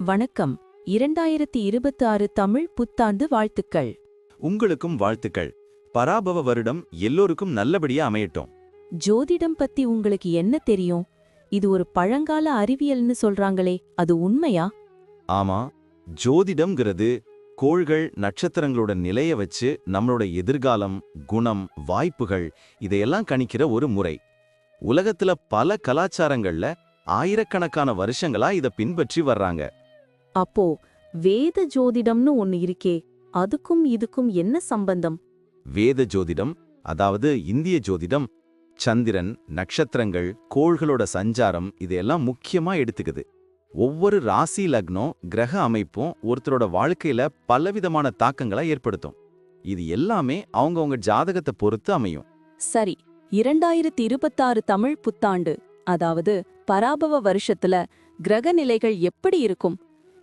வணக்கம். 2026 தமிழ் புத்தாண்டு வாழ்த்துக்கள். உங்களுக்கும் வாழ்த்துக்கள். பராபவ வருடம் எல்லோருக்கும் நல்லபடியா அமையட்டும். ஜோதிடம் பத்தி உங்களுக்கு என்ன தெரியும்? இது ஒரு பழங்கால அறிவியல்னு சொல்றாங்களே, அது உண்மையா? ஆமா, ஜோதிடம்ங்கிறது கோள்கள் நட்சத்திரங்களோட நிலைய வச்சு நம்மளோட எதிர்காலம், குணம், வாய்ப்புகள் இதையெல்லாம் கணிக்கிற ஒரு முறை. உலகத்துல பல கலாச்சாரங்கள்ல ஆயிரக்கணக்கான வருஷங்களா இத பின்பற்றி வர்றாங்க. அப்போ வேத ஜோதிடம்னு ஒன்னு இருக்கே, அதுக்கும் இதுக்கும் என்ன சம்பந்தம்? வேத ஜோதிடம், அதாவது இந்திய ஜோதிடம், சந்திரன், நட்சத்திரங்கள், கோள்களோட சஞ்சாரம் இதையெல்லாம் முக்கியமா எடுத்துக்குது. ஒவ்வொரு ராசி லக்னம், கிரக அமைப்பும் ஒருத்தரோட வாழ்க்கையில பலவிதமான தாக்கங்களை ஏற்படுத்தும். இது எல்லாமே அவங்கவங்க ஜாதகத்தை பொறுத்து அமையும். சரி, 2026 தமிழ் புத்தாண்டு, அதாவது பராபவ வருஷத்துல கிரக நிலைகள் எப்படி இருக்கும்?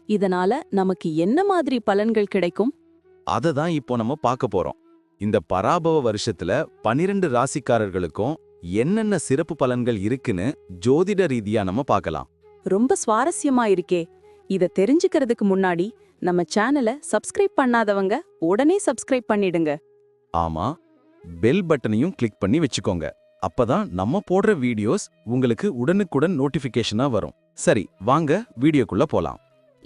இதனால நமக்கு என்ன மாதிரி பலன்கள் கிடைக்கும்? அததான் இப்போ நம்ம பார்க்க போறோம். இந்த பராபவ வருஷத்துல 12 ராசிக்காரர்களுக்கும் என்னென்ன சிறப்பு பலன்கள் இருக்குன்னு ஜோதிட ரீதியா நம்ம பார்க்கலாம். ரொம்ப சுவாரஸ்யமா இருக்கே. இத தெரிஞ்சுக்கிறதுக்கு முன்னாடி நம்ம சேனலை சப்ஸ்கிரைப் பண்ணாதவங்க உடனே சப்ஸ்கிரைப் பண்ணிடுங்க. ஆமா, பெல் பட்டனையும் கிளிக் பண்ணி வச்சுக்கோங்க. அப்பதான் நம்ம போடுற வீடியோஸ் உங்களுக்கு உடனுக்குடன் நோட்டிபிகேஷனா வரும். சரி, வாங்க வீடியோக்குள்ள போலாம்.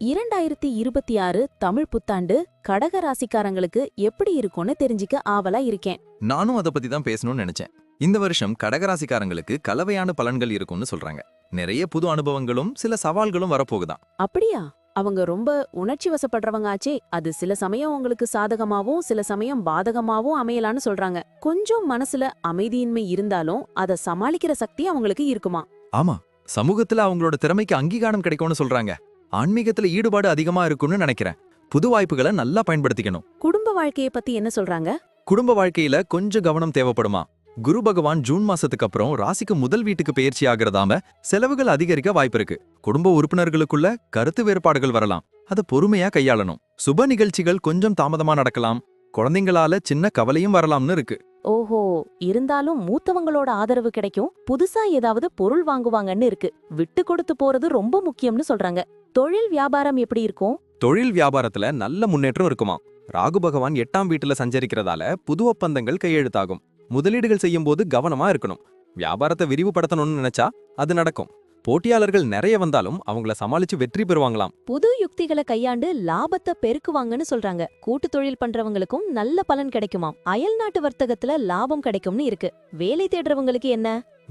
2026 தமிழ் புத்தாண்டு கடக ராசிக்காரங்களுக்கு எப்படி இருக்கும்னு தெரிஞ்சுக்க ஆவலா இருக்கேன். நானும் அதை பத்தி தான் பேசணும்னு நினைச்சேன். இந்த வருஷம் கடகராசிக்காரங்களுக்கு கலவையான பலன்கள் இருக்கும்னு சொல்றாங்க. நிறைய புது அனுபவங்களும் சில சவால்களும் வரப்போகுதான். அப்படியா? அவங்க ரொம்ப உணர்ச்சி வசப்படுறவங்க ஆச்சே. அது சில சமயம் உங்களுக்கு சாதகமாவும் சில சமயம் பாதகமாவும் அமையலான்னு சொல்றாங்க. கொஞ்சம் மனசுல அமைதியின்மை இருந்தாலும் அதை சமாளிக்கிற சக்தி அவங்களுக்கு இருக்குமா? ஆமா, சமூகத்துல அவங்களோட திறமைக்கு அங்கீகாரம் கிடைக்கும்னு சொல்றாங்க. ஆன்மீகத்துல ஈடுபாடு அதிகமா இருக்கும்னு நினைக்கிறேன். புது வாய்ப்புகளை நல்லா பயன்படுத்திக்கணும். குடும்ப வாழ்க்கையை பத்தி என்ன சொல்றாங்க? குடும்ப வாழ்க்கையில கொஞ்சம் கவனம் தேவைப்படுமா. குரு பகவான் ஜூன் மாசத்துக்கு அப்புறம் ராசிக்கு முதல் வீட்டுக்கு பயிற்சி ஆகிறதாம செலவுகள் அதிகரிக்க வாய்ப்பு இருக்கு. குடும்ப உறுப்பினர்களுக்குள்ள கருத்து வேறுபாடுகள் வரலாம். அதை பொறுமையா கையாளணும். சுப நிகழ்ச்சிகள் கொஞ்சம் தாமதமா நடக்கலாம். குழந்தைங்களால சின்ன கவலையும் வரலாம்னு இருக்கு. ஓஹோ, இருந்தாலும் மூத்தவங்களோட ஆதரவு கிடைக்கும். புதுசா ஏதாவது பொருள் வாங்குவாங்கன்னு இருக்கு. விட்டு கொடுத்து போறது ரொம்ப முக்கியம்னு சொல்றாங்க. தொழில் வியாபாரம் எப்படி இருக்கும்? தொழில் வியாபாரத்துல நல்ல முன்னேற்றம் இருக்குமா. ராகு பகவான் 8ஆம் வீட்டுல சஞ்சரிக்கிறதால புது ஒப்பந்தங்கள் கையெழுத்தாகும். முதலீடுகள் செய்யும் போது கவனமா இருக்கணும். வியாபாரத்தை விரிவுபடுத்தணும்னு நினைச்சா அது நடக்கும். போட்டியாளர்கள் நிறைய வந்தாலும் அவங்கள சமாளிச்சு வெற்றி பெறுவாங்களாம். புது யுக்திகளை கையாண்டு லாபத்தை பெருக்குவாங்கன்னு சொல்றாங்க. கூட்டு தொழில் பண்றவங்களுக்கும் நல்ல பலன் கிடைக்குமாம். அயல் நாட்டு வர்த்தகத்துல லாபம் கிடைக்கும்னு இருக்கு. வேலை தேடுறவங்களுக்கு என்ன?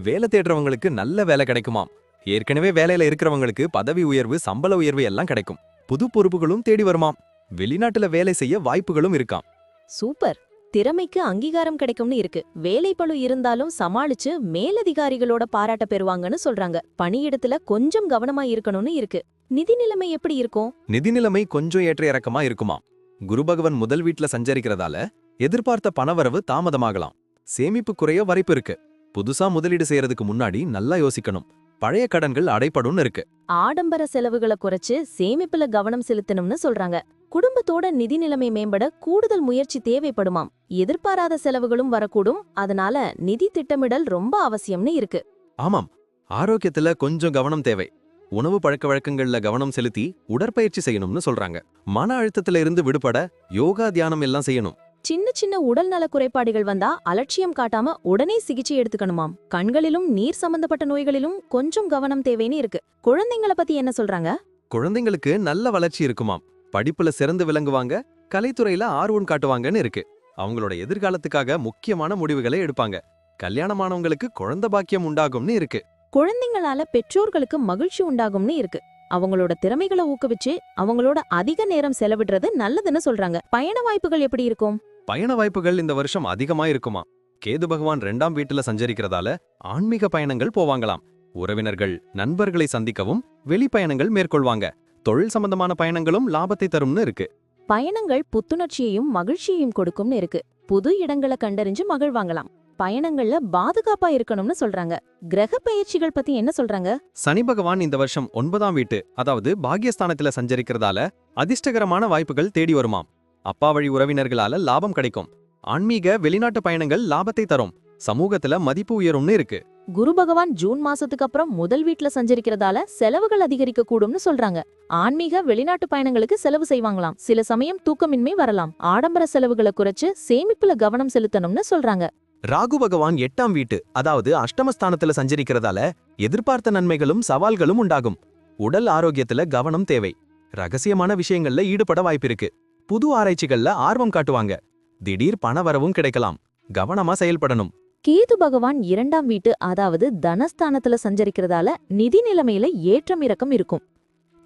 வேலை தேடுறவங்களுக்கு நல்ல வேலை கிடைக்குமாம். ஏற்கனவே வேலையில இருக்கிறவங்களுக்கு பதவி உயர்வு, சம்பள உயர்வு எல்லாம் கிடைக்கும். புது பொறுப்புகளும் தேடி வருமாம். வெளிநாட்டுல வேலை செய்ய வாய்ப்புகளும் இருக்காம். சூப்பர். திறமைக்கு அங்கீகாரம் கிடைக்கும்னு இருக்கு. வேலைப்பளு இருந்தாலும் சமாளிச்சு மேலதிகாரிகளோட பாராட்ட பெறுவாங்கன்னு சொல்றாங்க. பணியிடத்துல கொஞ்சம் கவனமா இருக்கணும்னு இருக்கு. நிதி நிலைமை எப்படி இருக்கும்? நிதி நிலைமை கொஞ்சம் ஏற்ற இறக்கமா இருக்குமா. குரு பகவான் முதல் வீட்டுல சஞ்சரிக்கிறதால எதிர்பார்த்த பணவரவு தாமதமாகலாம். சேமிப்பு குறைய வாய்ப்பு இருக்கு. புதுசா முதலீடு செய்யறதுக்கு முன்னாடி நல்லா யோசிக்கணும். பழைய கடன்கள் அடைபடும் இருக்கு. ஆடம்பர செலவுகளை குறைச்சு சேமிப்புல கவனம் செலுத்தணும்னு சொல்றாங்க. குடும்பத்தோட நிதி நிலைமை மேம்பட கூடுதல் முயற்சி தேவைப்படுமாம். எதிர்பாராத செலவுகளும் வரக்கூடும். அதனால நிதி திட்டமிடல் ரொம்ப அவசியம்னு இருக்கு. ஆமாம், ஆரோக்கியத்துல கொஞ்சம் கவனம் தேவை. உணவு பழக்க வழக்கங்கள்ல கவனம் செலுத்தி உடற்பயிற்சி செய்யணும்னு சொல்றாங்க. மன அழுத்தத்துல இருந்து விடுபட யோகா, தியானம் எல்லாம் செய்யணும். சின்ன சின்ன உடல் நல குறைபாடுகள் வந்தா அலட்சியம் காட்டாம உடனே சிகிச்சை எடுத்துக்கணுமாம். கண்களிலும் நீர் சம்பந்தப்பட்ட நோய்களிலும் கொஞ்சம் கவனம் தேவைன்னு இருக்கு. குழந்தைங்கள பத்தி என்ன சொல்றாங்க? குழந்தைங்களுக்கு நல்ல வளர்ச்சி இருக்குமாம். படிப்புல சிறந்து விளங்குவாங்க. கலைத்துறையில ஆர்வம் காட்டுவாங்கன்னு இருக்கு. அவங்களோட எதிர்காலத்துக்காக முக்கியமான முடிவுகளை எடுப்பாங்க. கல்யாணமானவங்களுக்கு குழந்தை பாக்கியம் உண்டாகும்னு இருக்கு. குழந்தைங்களால பெற்றோர்களுக்கு மகிழ்ச்சி உண்டாகும்னு இருக்கு. அவங்களோட திறமைகளை ஊக்குவிச்சு அவங்களோட அதிக நேரம் செலவிடுறது நல்லதுன்னு சொல்றாங்க. பயண வாய்ப்புகள் எப்படி இருக்கும்? பயண வாய்ப்புகள் இந்த வருஷம் அதிகமா இருக்குமா. கேது பகவான் 2ஆம் வீட்டுல சஞ்சரிக்கிறதால ஆன்மீக பயணங்கள் போவாங்களாம். உறவினர்கள், நண்பர்களை சந்திக்கவும் வெளிப்பயணங்கள் மேற்கொள்வாங்க. தொழில் சம்பந்தமான பயணங்களும் லாபத்தை தரும்னு இருக்கு. பயணங்கள் புத்துணர்ச்சியையும் மகிழ்ச்சியையும் கொடுக்கும்னு இருக்கு. புது இடங்களை கண்டறிஞ்சு மகிழ்வாங்களாம். பயணங்கள்ல பாதுகாப்பா இருக்கணும்னு சொல்றாங்க. கிரக பயிற்சிகள் பத்தி என்ன சொல்றாங்க? சனி பகவான் இந்த வருஷம் 9ஆம் வீட்டு, அதாவது பாக்யஸ்தானத்துல சஞ்சரிக்கிறதால அதிர்ஷ்டகரமான வாய்ப்புகள் தேடி வருமாம். அப்பா வழி உறவினர்களால லாபம் கிடைக்கும். ஆன்மீக வெளிநாட்டு பயணங்கள் லாபத்தை தரும். சமூகத்துல மதிப்பு உயரும்னு இருக்கு. குரு பகவான் ஜூன் மாசத்துக்கு அப்புறம் முதல் வீட்ல சஞ்சரிக்கிறதால செலவுகள் அதிகரிக்க கூடும்னு சொல்றாங்க. ஆன்மீக வெளிநாட்டு பயணங்களுக்கு செலவு செய்வாங்களாம். சில சமயம் தூக்கமின்மை வரலாம். ஆடம்பர செலவுகளை குறைச்சு சேமிப்புல கவனம் செலுத்தணும்னு சொல்றாங்க. ராகு பகவான் 8ஆம் வீட்டு அதாவது அஷ்டமஸ்தானத்துல சஞ்சரிக்கிறதால எதிர்பார்த்த நன்மைகளும் சவால்களும் உண்டாகும். உடல் ஆரோக்கியத்துல கவனம் தேவை. ரகசியமான விஷயங்கள்ல ஈடுபட வாய்ப்பிருக்கு. புது ஆராய்ச்சிகள்ல ஆர்வம் காட்டுவாங்க. திடீர் பணவரவும் கிடைக்கலாம். கவனமா செயல்படணும். கேது பகவான் 2ஆம் வீட்டு அதாவது தனஸ்தானத்துல சஞ்சரிக்கிறதால நிதி நிலைமையில ஏற்றம் இறக்கம் இருக்கும்.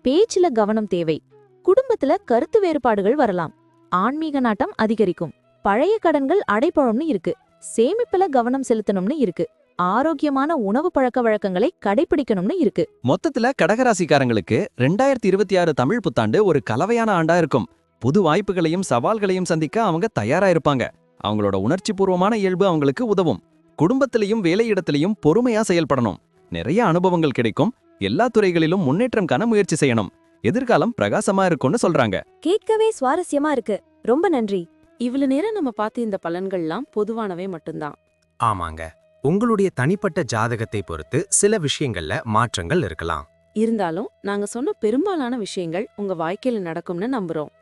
பேச்சுல கவனம் தேவை. குடும்பத்துல கருத்து வேறுபாடுகள் வரலாம். ஆன்மீக நாட்டம் அதிகரிக்கும். பழைய கடன்கள் அடைபடும்னு இருக்கு. சேமிப்புல கவனம் செலுத்தணும்னு இருக்கு. ஆரோக்கியமான உணவு பழக்க வழக்கங்களை கடைபிடிக்கணும்னு இருக்கு. மொத்தத்துல கடகராசிக்காரங்களுக்கு 2026 தமிழ் புத்தாண்டு ஒரு கலவையான ஆண்டா இருக்கும். புது வாய்ப்புகளையும் சவால்களையும் சந்திக்க அவங்க தயாரா இருப்பாங்க. அவங்களோட உணர்ச்சிபூர்வமான இயல்பு அவங்களுக்கு உதவும். குடும்பத்திலையும் வேலையிடத்திலையும் பொறுமையா செயல்படணும். நிறைய அனுபவங்கள் கிடைக்கும். எல்லா துறைகளிலும் முன்னேற்றம் காண முயற்சி செய்யணும். எதிர்காலம் பிரகாசமா இருக்கும்னு சொல்றாங்க. கேட்கவே சுவாரஸ்யமா இருக்கு. ரொம்ப நன்றி. இவ்வளவு நேரம் நம்ம பார்த்த இந்த பலன்கள்லாம் பொதுவானவே மட்டும்தான். ஆமாங்க, உங்களுடைய தனிப்பட்ட ஜாதகத்தை பொறுத்து சில விஷயங்கள்ல மாற்றங்கள் இருக்கலாம். இருந்தாலும் நாங்க சொன்ன பெரும்பாலான விஷயங்கள் உங்க வாழ்க்கையில நடக்கும்னு நம்புறோம்.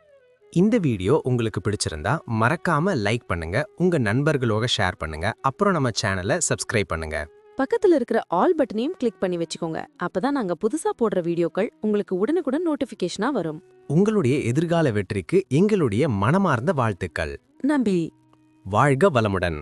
இந்த வீடியோ உங்களுக்கு பிடிச்சிருந்தா மறக்காம லைக் பண்ணுங்க, உங்க நண்பர்களோட ஷேர் பண்ணுங்க, அப்புறம் நம்ம சேனலை சப்ஸ்கிரைப் பண்ணுங்க. பக்கத்துல இருக்கிற ஆல் பட்டனையும் கிளிக் பண்ணி வச்சுக்கோங்க. அப்பதான் நாங்க புதுசா போடுற வீடியோக்கள் உங்களுக்கு உடனுக்குடன் நோட்டிபிகேஷனா வரும். உங்களுடைய எதிர்கால வெற்றிக்கு எங்களுடைய மனமார்ந்த வாழ்த்துக்கள். நம்பி வாழ்க வளமுடன்.